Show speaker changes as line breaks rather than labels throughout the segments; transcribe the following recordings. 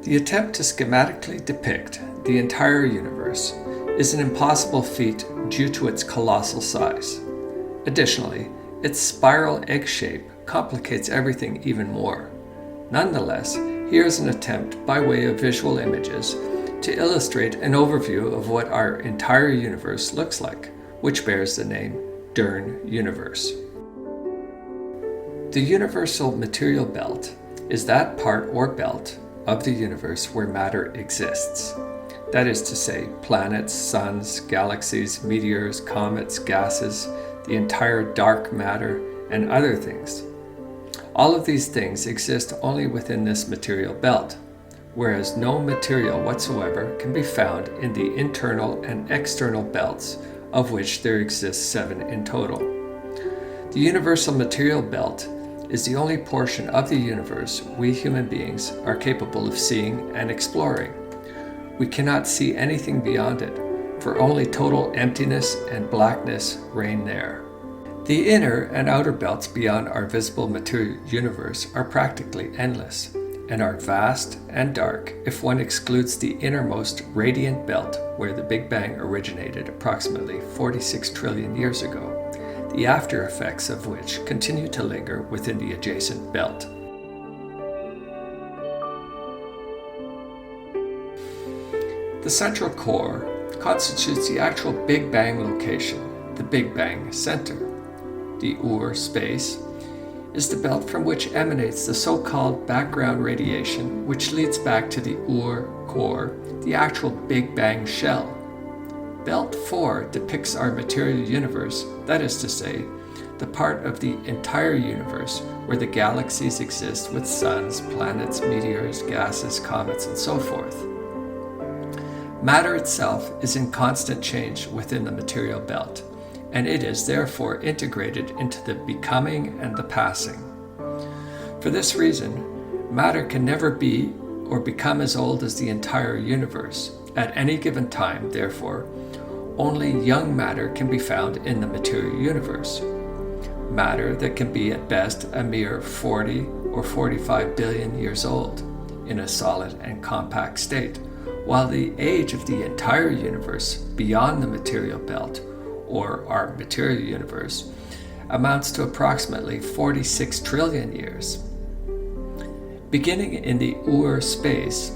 The attempt to schematically depict the entire universe is an impossible feat due to its colossal size. Additionally, its spiral egg shape complicates everything even more. Nonetheless, here is an attempt by way of visual images to illustrate an overview of what our entire universe looks like, which bears the name Dern Universe. The universal material belt is that part or belt of the universe where matter exists. That is to say, planets, suns, galaxies, meteors, comets, gases, the entire dark matter, and other things. All of these things exist only within this material belt, whereas no material whatsoever can be found in the internal and external belts, of which there exist 7 in total. The universal material belt is the only portion of the universe we human beings are capable of seeing and exploring. We cannot see anything beyond it, for only total emptiness and blackness reign there. The inner and outer belts beyond our visible material universe are practically endless, and are vast and dark if one excludes the innermost radiant belt where the Big Bang originated approximately 46 trillion years ago, the after effects of which continue to linger within the adjacent belt. The central core constitutes the actual Big Bang location, the Big Bang center. The Ur space is the belt from which emanates the so-called background radiation, which leads back to the Ur core, the actual Big Bang shell. Belt 4 depicts our material universe, that is to say, the part of the entire universe where the galaxies exist with suns, planets, meteors, gases, comets, and so forth. Matter itself is in constant change within the material belt, and it is therefore integrated into the becoming and the passing. For this reason, matter can never be or become as old as the entire universe. At any given time, therefore, only young matter can be found in the material universe. Matter that can be at best a mere 40 or 45 billion years old in a solid and compact state, while the age of the entire universe beyond the material belt, or our material universe, amounts to approximately 46 trillion years. Beginning in the Ur space,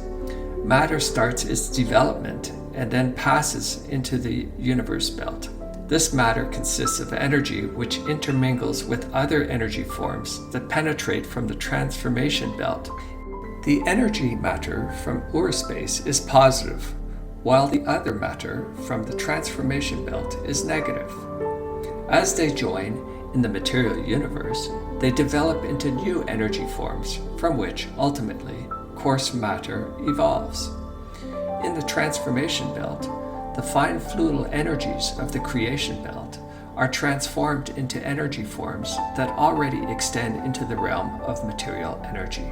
matter starts its development and then passes into the universe belt. This matter consists of energy which intermingles with other energy forms that penetrate from the transformation belt. The energy matter from Ur space is positive, while the other matter from the transformation belt is negative. As they join in the material universe, they develop into new energy forms from which, ultimately, coarse matter evolves. In the transformation belt, the fine fluidal energies of the creation belt are transformed into energy forms that already extend into the realm of material energy.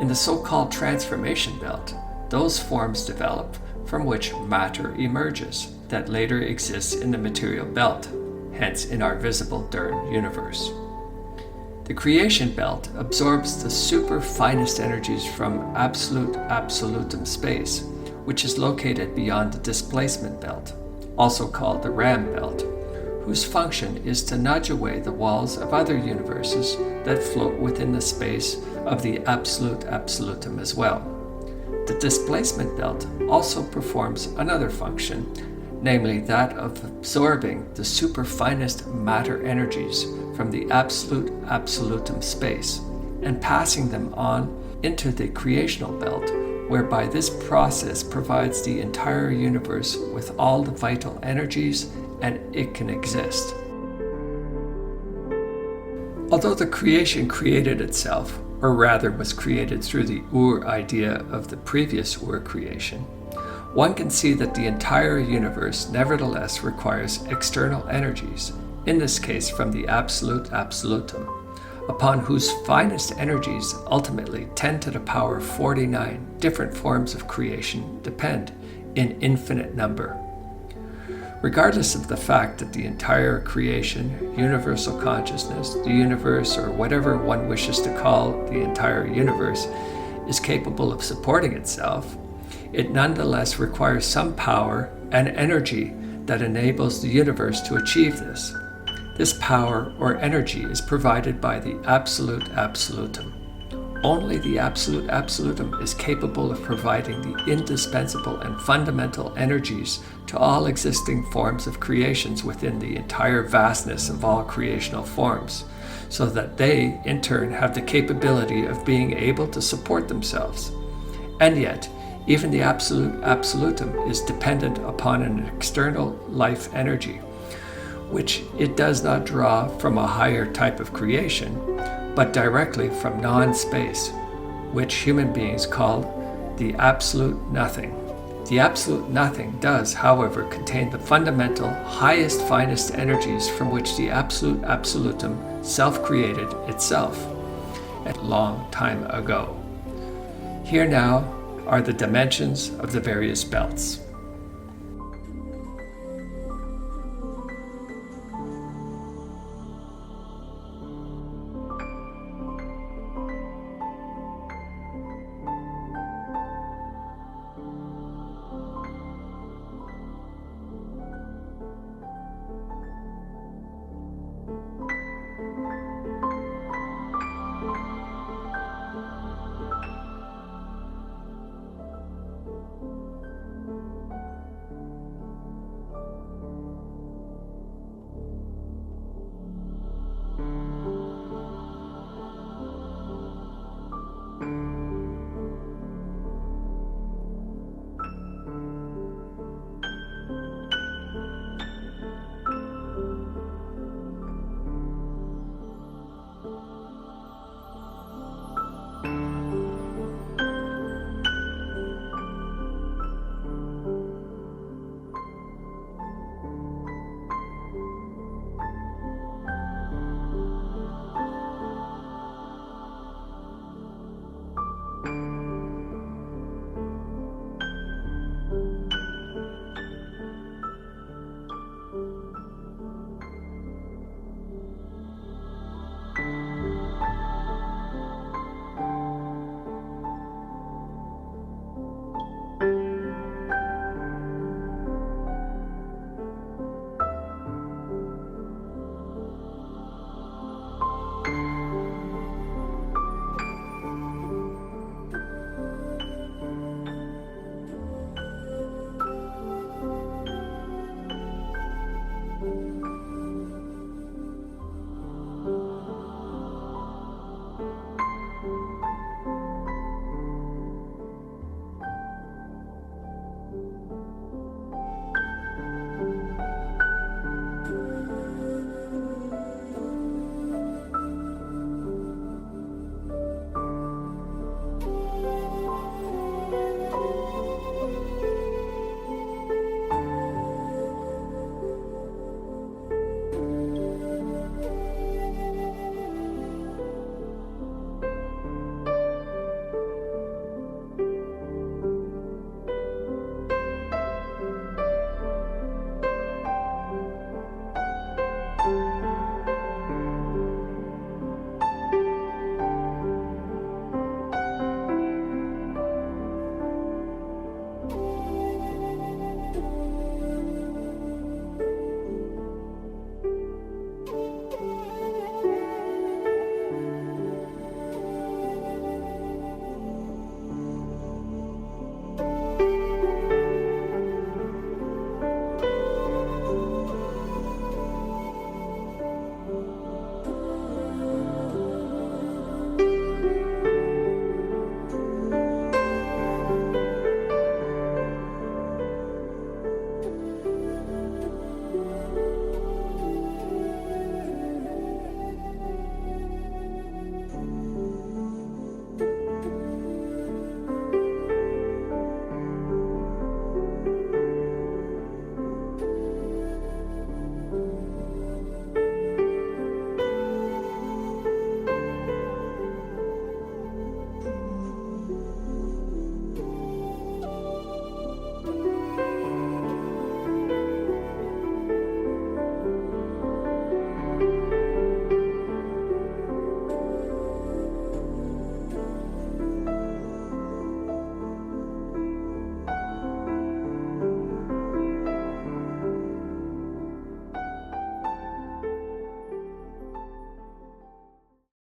In the so-called transformation belt, those forms develop from which matter emerges that later exists in the material belt, hence in our visible Dern universe. The creation belt absorbs the super finest energies from absolutum space, which is located beyond the displacement belt, also called the Ram belt, whose function is to nudge away the walls of other universes that float within the space of the absolute absolutum as well. The displacement belt also performs another function, namely that of absorbing the super finest matter energies from the absolute absolutum space and passing them on into the creational belt, whereby this process provides the entire universe with all the vital energies and it can exist. Although the creation created itself, or rather was created through the Ur idea of the previous Ur creation, one can see that the entire universe nevertheless requires external energies, in this case from the absolute absolutum, upon whose finest energies, ultimately 10 to the power 49 different forms of creation depend in infinite number. Regardless of the fact that the entire creation, universal consciousness, the universe, or whatever one wishes to call the entire universe, is capable of supporting itself, it nonetheless requires some power and energy that enables the universe to achieve this. This power or energy is provided by the absolute absolutum. Only the absolute absolutum is capable of providing the indispensable and fundamental energies to all existing forms of creations within the entire vastness of all creational forms, so that they, in turn, have the capability of being able to support themselves. And yet, even the absolute absolutum is dependent upon an external life energy, which it does not draw from a higher type of creation, but directly from non-space, which human beings call the absolute nothing. The absolute nothing does, however, contain the fundamental, highest, finest energies from which the absolute absolutum self-created itself a long time ago. Here now are the dimensions of the various belts.